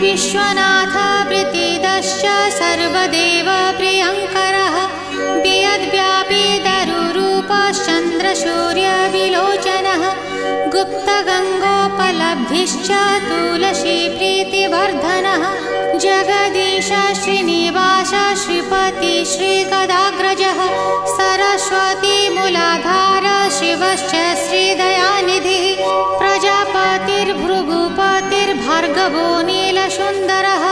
विश्वनाथ प्रीतिदश्च सर्वदेव प्रियङ्करः वियद्व्यापी दरुरूपश्चन्द्रसूर्यविलोचनः गुप्तगङ्गोपलब्धिश्च तुलसी प्रीतिवर्धनः जगदीश श्रीनिवास श्रीपति श्रीगदाग्रजः सरस्वती मूलाधार शिवश्च श्रीदयानिधिः प्रजापतिर्भृगुपतिर्भार्गवो नीलसुन्दरः